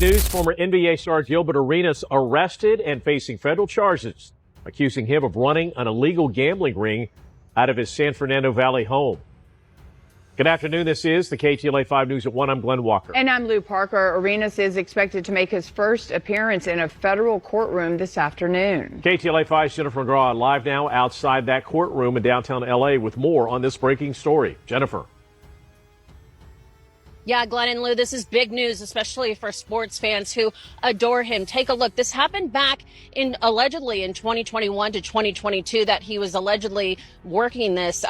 News, former NBA star Gilbert Arenas arrested and facing federal charges, accusing him of running an illegal gambling ring out of his San Fernando Valley home. Good afternoon. This is the KTLA 5 News at 1. I'm Glenn Walker. And I'm Lou Parker. Arenas is expected to make his first appearance in a federal courtroom this afternoon. KTLA 5's Jennifer McGraw live now outside that courtroom in downtown L.A. with more on this breaking story. Jennifer. Yeah, Glenn and Lou, this is big news, especially for sports fans who adore him. Take a look. This happened back allegedly in 2021 to 2022 that he was allegedly working this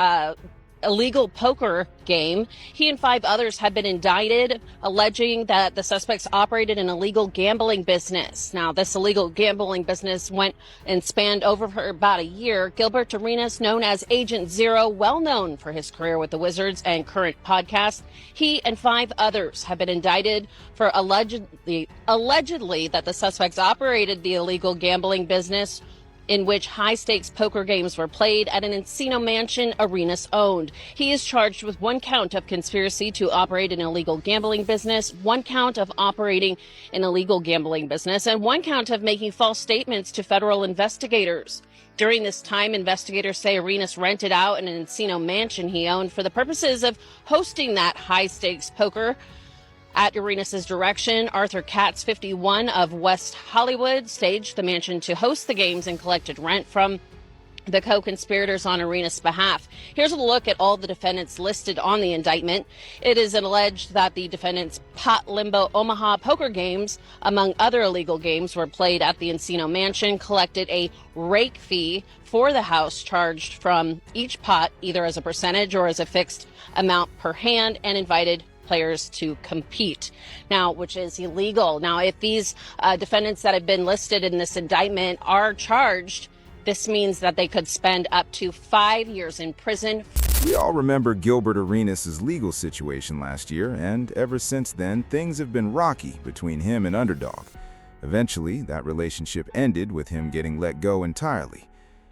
illegal poker game. He and 5 others have been indicted, alleging that the suspects operated an illegal gambling business. Now, this illegal gambling business went and spanned over for about a year. Gilbert Arenas, known as Agent Zero, well known for his career with the Wizards and current podcast, he and 5 others have been indicted for allegedly that the suspects operated the illegal gambling business in which high-stakes poker games were played at an Encino mansion Arenas owned. He is charged with 1 count of conspiracy to operate an illegal gambling business, 1 count of operating an illegal gambling business, and 1 count of making false statements to federal investigators. During this time, investigators say Arenas rented out an Encino mansion he owned for the purposes of hosting that high-stakes poker. At Arenas' direction, Arthur Katz, 51, of West Hollywood, staged the mansion to host the games and collected rent from the co-conspirators on Arenas' behalf. Here's a look at all the defendants listed on the indictment. It is alleged that the defendants' Pot Limbo Omaha poker games, among other illegal games, were played at the Encino mansion, collected a rake fee for the house charged from each pot, either as a percentage or as a fixed amount per hand, and invited players to compete, now, which is illegal. Now, if these defendants that have been listed in this indictment are charged, this means that they could spend up to 5 years in prison. We all remember Gilbert Arenas' legal situation last year, and ever since then, things have been rocky between him and Underdog. Eventually, that relationship ended with him getting let go entirely.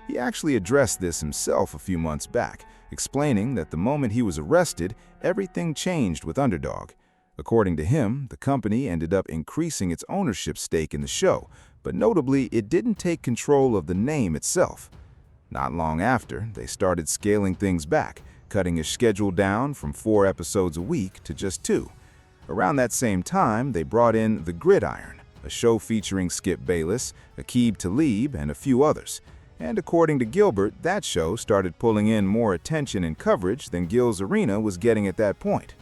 He actually addressed this himself a few months back, explaining that the moment he was arrested, everything changed with Underdog. According to him, the company ended up increasing its ownership stake in the show, but notably, it didn't take control of the name itself. Not long after, they started scaling things back, cutting his schedule down from 4 episodes a week to just 2. Around that same time, they brought in The Gridiron, a show featuring Skip Bayless, Aqib Talib, and a few others. And according to Gilbert, that show started pulling in more attention and coverage than Gil's Arena was getting at that point.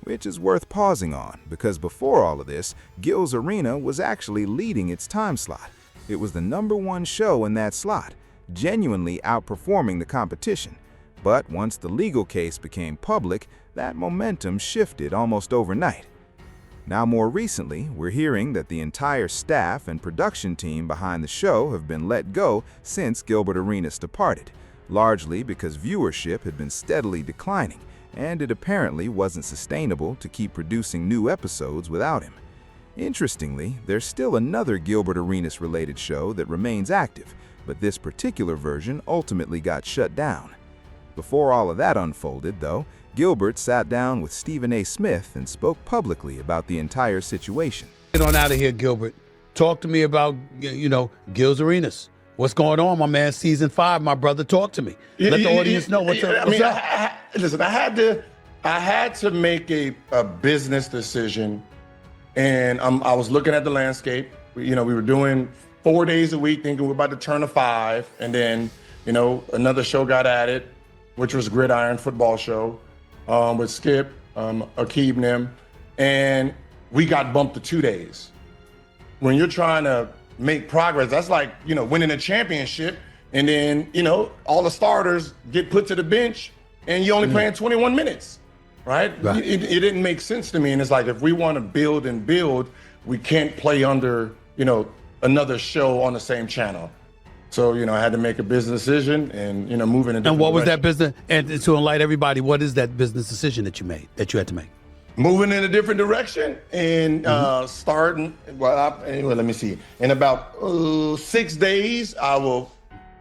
Which is worth pausing on, because before all of this, Gil's Arena was actually leading its time slot. It was the #1 show in that slot, genuinely outperforming the competition. But once the legal case became public, that momentum shifted almost overnight. Now, more recently, we're hearing that the entire staff and production team behind the show have been let go since Gilbert Arenas departed, largely because viewership had been steadily declining, and it apparently wasn't sustainable to keep producing new episodes without him. Interestingly, there's still another Gilbert Arenas-related show that remains active, but this particular version ultimately got shut down. Before all of that unfolded, though, Gilbert sat down with Stephen A. Smith and spoke publicly about the entire situation. Get on out of here, Gilbert. Talk to me about, Gil's Arenas. What's going on, my man? Season 5, my brother. Talk to me. Let the audience know what's up. Listen, I had to make a business decision, and I was looking at the landscape. We were doing 4 days a week, thinking we're about to turn a 5, and then, another show got added, which was Gridiron football show. With Skip, Aqib and them, and we got bumped to 2 days. When you're trying to make progress, that's like, winning a championship, and then, all the starters get put to the bench, and you're only playing 21 minutes, right? It didn't make sense to me, and it's like, if we want to build and build, we can't play under, another show on the same channel. So, I had to make a business decision and, move in a different And what was direction. that business? And to enlighten everybody, what is that business decision that you had to make? Moving in a different direction and starting, anyway, let me see. In about 6 days, I will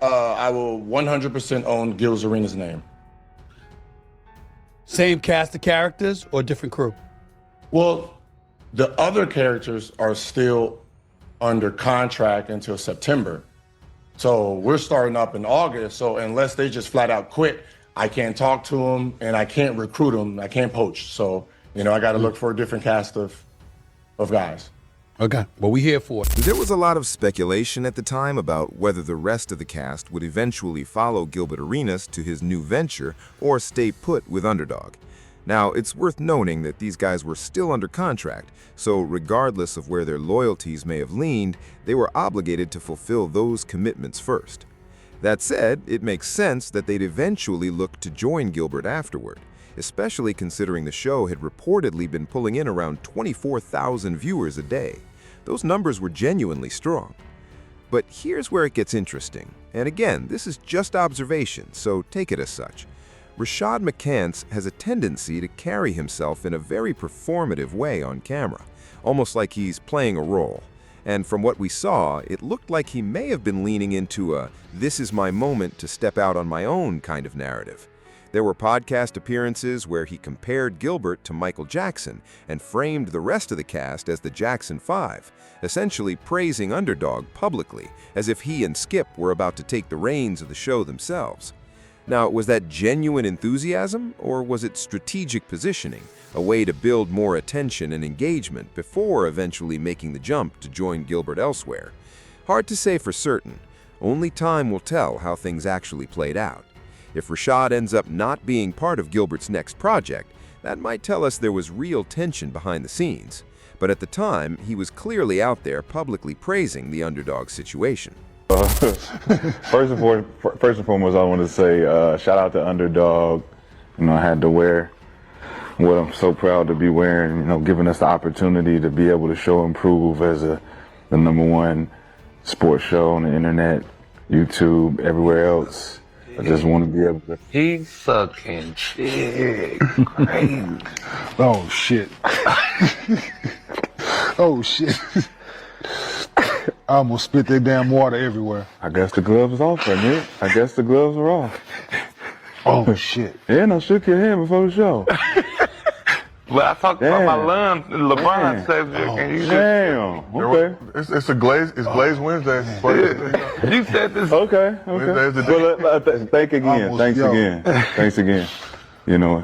100% own Gil's Arenas name. Same cast of characters or different crew? Well, The other characters are still under contract until September. So we're starting up in August. So unless they just flat out quit, I can't talk to them and I can't recruit them. I can't poach. So, I got to look for a different cast of guys. Okay, well, we here for it. There was a lot of speculation at the time about whether the rest of the cast would eventually follow Gilbert Arenas to his new venture or stay put with Underdog. Now, it's worth noting that these guys were still under contract, so regardless of where their loyalties may have leaned, they were obligated to fulfill those commitments first. That said, it makes sense that they'd eventually look to join Gilbert afterward, especially considering the show had reportedly been pulling in around 24,000 viewers a day. Those numbers were genuinely strong. But here's where it gets interesting, and again, this is just observation, so take it as such. Rashad McCants has a tendency to carry himself in a very performative way on camera, almost like he's playing a role. And from what we saw, it looked like he may have been leaning into a "this is my moment to step out on my own" kind of narrative. There were podcast appearances where he compared Gilbert to Michael Jackson and framed the rest of the cast as the Jackson 5, essentially praising Underdog publicly, as if he and Skip were about to take the reins of the show themselves. Now, was that genuine enthusiasm, or was it strategic positioning, a way to build more attention and engagement before eventually making the jump to join Gilbert elsewhere? Hard to say for certain. Only time will tell how things actually played out. If Rashad ends up not being part of Gilbert's next project, that might tell us there was real tension behind the scenes. But at the time, he was clearly out there publicly praising the Underdog situation. First and foremost, I want to say shout out to Underdog. I had to wear what I'm so proud to be wearing, giving us the opportunity to be able to show and prove as the #1 sports show on the internet, YouTube, everywhere else. I just want to be able to. He's sucking shit. Crazy. Oh, shit. Oh, shit. I almost spit that damn water everywhere. I guess the gloves is off, Nick. I guess the gloves are off. Oh, shit. And I shook your hand before the show. But I talked about my lungs. LeBron said, "Can you Damn. Okay. It's Glaze Wednesday. You said this. Okay. Wednesday's the day. Well, Thanks again.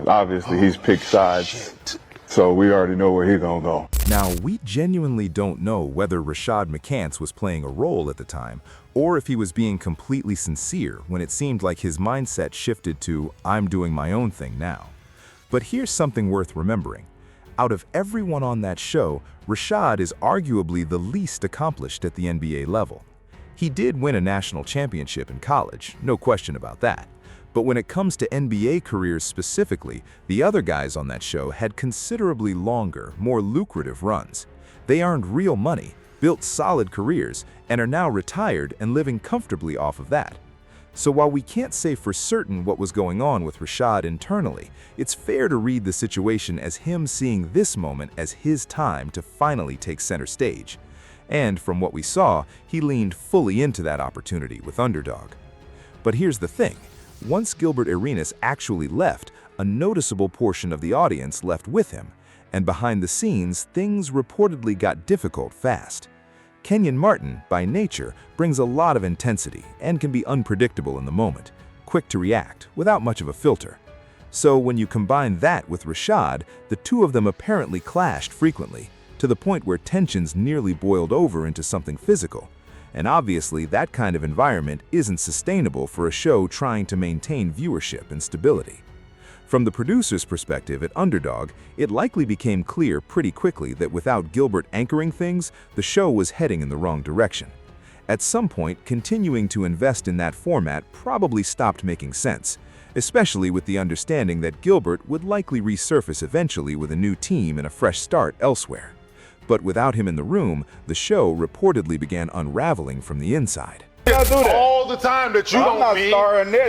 Obviously he's picked sides, so we already know where he's gonna go. Now, we genuinely don't know whether Rashad McCants was playing a role at the time, or if he was being completely sincere when it seemed like his mindset shifted to, "I'm doing my own thing now." But here's something worth remembering. Out of everyone on that show, Rashad is arguably the least accomplished at the NBA level. He did win a national championship in college, no question about that. But when it comes to NBA careers specifically, the other guys on that show had considerably longer, more lucrative runs. They earned real money, built solid careers, and are now retired and living comfortably off of that. So while we can't say for certain what was going on with Rashad internally, it's fair to read the situation as him seeing this moment as his time to finally take center stage. And from what we saw, he leaned fully into that opportunity with Underdog. But here's the thing. Once Gilbert Arenas actually left, a noticeable portion of the audience left with him, and behind the scenes, things reportedly got difficult fast. Kenyon Martin, by nature, brings a lot of intensity and can be unpredictable in the moment, quick to react, without much of a filter. So when you combine that with Rashad, the two of them apparently clashed frequently, to the point where tensions nearly boiled over into something physical. And obviously, that kind of environment isn't sustainable for a show trying to maintain viewership and stability. From the producer's perspective at Underdog, it likely became clear pretty quickly that without Gilbert anchoring things, the show was heading in the wrong direction. At some point, continuing to invest in that format probably stopped making sense, especially with the understanding that Gilbert would likely resurface eventually with a new team and a fresh start elsewhere. But without him in the room, the show reportedly began unraveling from the inside. All the time that you don't mean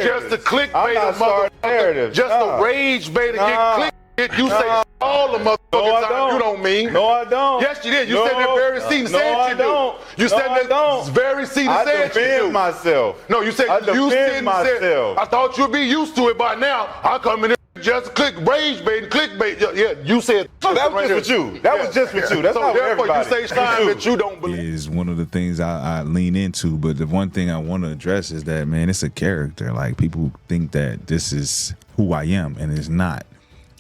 just to clickbait a motherfucker, just to rage bait to get clickbait. You say all the motherfucking time you don't mean. No, I don't. Yes, you did. You said that very seat and said you do. You said that very seat and said you do. I defend myself. No, you said you said. myself. I thought you'd be used to it by now. I come in here just click rage bait and clickbait. Yeah, you said. So that was just for you. That was just for you. That's not for everybody. You say something that you don't believe. Is one of the things I lean into, but the one thing I want to address is that, man, it's a character. Like, people think that this is who I am, and it's not.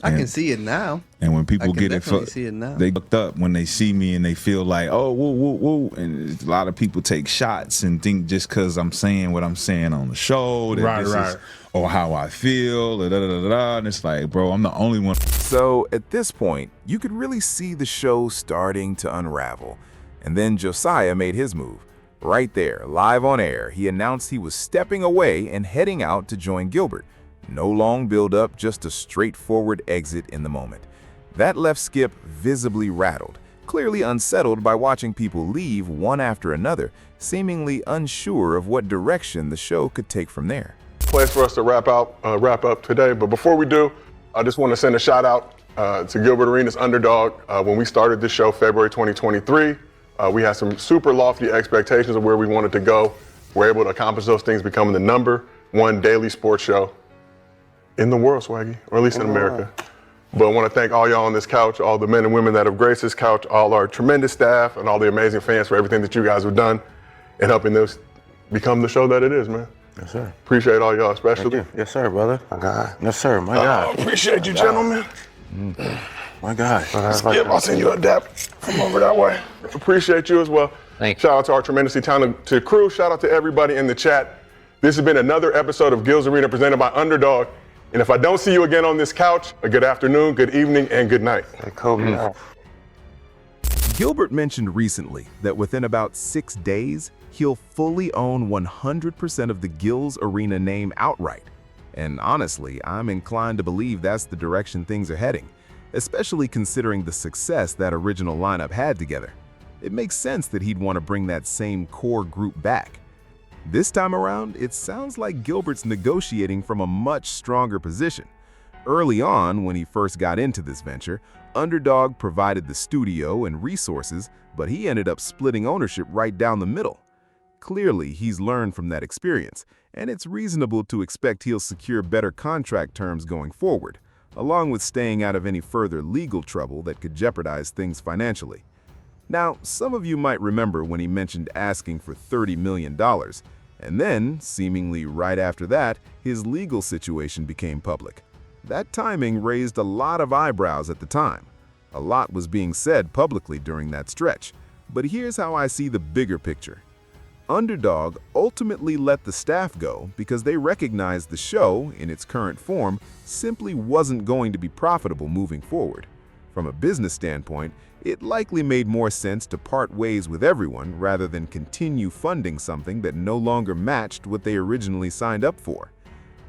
I can see it now. And when people get it, see it now. they fucked up when they see me and they feel like, oh, whoa, whoa, whoa. And a lot of people take shots and think just because I'm saying what I'm saying on the show, that this is, or how I feel, da, da, da, da, da. And it's like, bro, I'm the only one. So at this point, you could really see the show starting to unravel. And then Josiah made his move. Right there, live on air, he announced he was stepping away and heading out to join Gilbert. No long build-up, just a straightforward exit in the moment. That left Skip visibly rattled, clearly unsettled by watching people leave one after another, seemingly unsure of what direction the show could take from there. Place for us to wrap up today, but before we do, I just want to send a shout out to Gilbert Arenas Underdog. When we started this show, February 2023, we had some super lofty expectations of where we wanted to go. We're able to accomplish those things, becoming the #1 daily sports show in the world, Swaggy, or at least in America. But I want to thank all y'all on this couch, all the men and women that have graced this couch, all our tremendous staff, and all the amazing fans for everything that you guys have done in helping this become the show that it is, man. Yes, sir. Appreciate all y'all, especially. Yes, sir, brother. My God. Yes, sir. My God. Appreciate you, gentlemen. My God. Skip, I'll send you a dap from over that way. Appreciate you as well. Thanks. Shout out to our tremendously talented crew. Shout out to everybody in the chat. This has been another episode of Gil's Arena presented by Underdog. And if I don't see you again on this couch, a good afternoon, good evening, and good night. Gilbert mentioned recently that within about 6 days, he'll fully own 100% of the Gil's Arena name outright. And honestly, I'm inclined to believe that's the direction things are heading, especially considering the success that original lineup had together. It makes sense that he'd want to bring that same core group back. This time around, it sounds like Gilbert's negotiating from a much stronger position. Early on, when he first got into this venture, Underdog provided the studio and resources, but he ended up splitting ownership right down the middle. Clearly, he's learned from that experience, and it's reasonable to expect he'll secure better contract terms going forward, along with staying out of any further legal trouble that could jeopardize things financially. Now, some of you might remember when he mentioned asking for $30 million, and then, seemingly right after that, his legal situation became public. That timing raised a lot of eyebrows at the time. A lot was being said publicly during that stretch, but here's how I see the bigger picture. Underdog ultimately let the staff go because they recognized the show, in its current form, simply wasn't going to be profitable moving forward. From a business standpoint, it likely made more sense to part ways with everyone rather than continue funding something that no longer matched what they originally signed up for.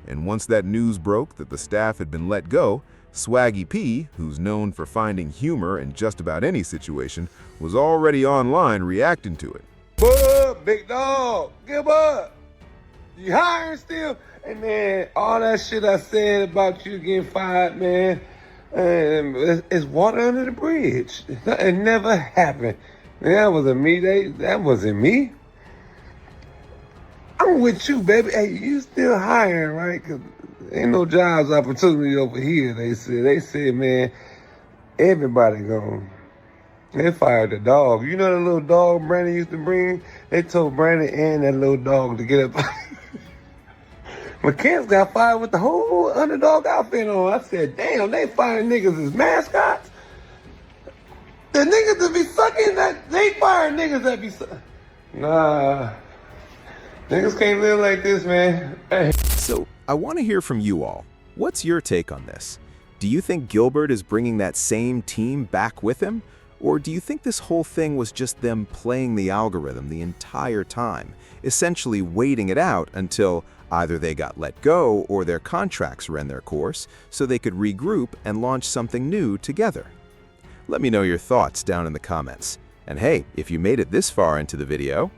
And once that news broke that the staff had been let go, Swaggy P, who's known for finding humor in just about any situation, was already online reacting to it. Bud, big dog, Gilbert, you hiring still? Hey man, all that shit I said about you getting fired, man, it's water under the bridge. It never happened. That wasn't me. That wasn't me. I'm with you, baby. Hey, you still hiring, right? Cause ain't no jobs opportunity over here. They said, man, everybody gone. They fired the dog. You know the little dog Brandon used to bring? They told Brandon and that little dog to get up. McCants got fired with the whole Underdog outfit on. I said, damn, they firing niggas as mascots? The niggas that be sucking, they fire niggas that be sucking. Nah, niggas can't live like this, man. Hey. So, I want to hear from you all. What's your take on this? Do you think Gilbert is bringing that same team back with him? Or do you think this whole thing was just them playing the algorithm the entire time, essentially waiting it out until either they got let go or their contracts ran their course so they could regroup and launch something new together? Let me know your thoughts down in the comments. And hey, if you made it this far into the video,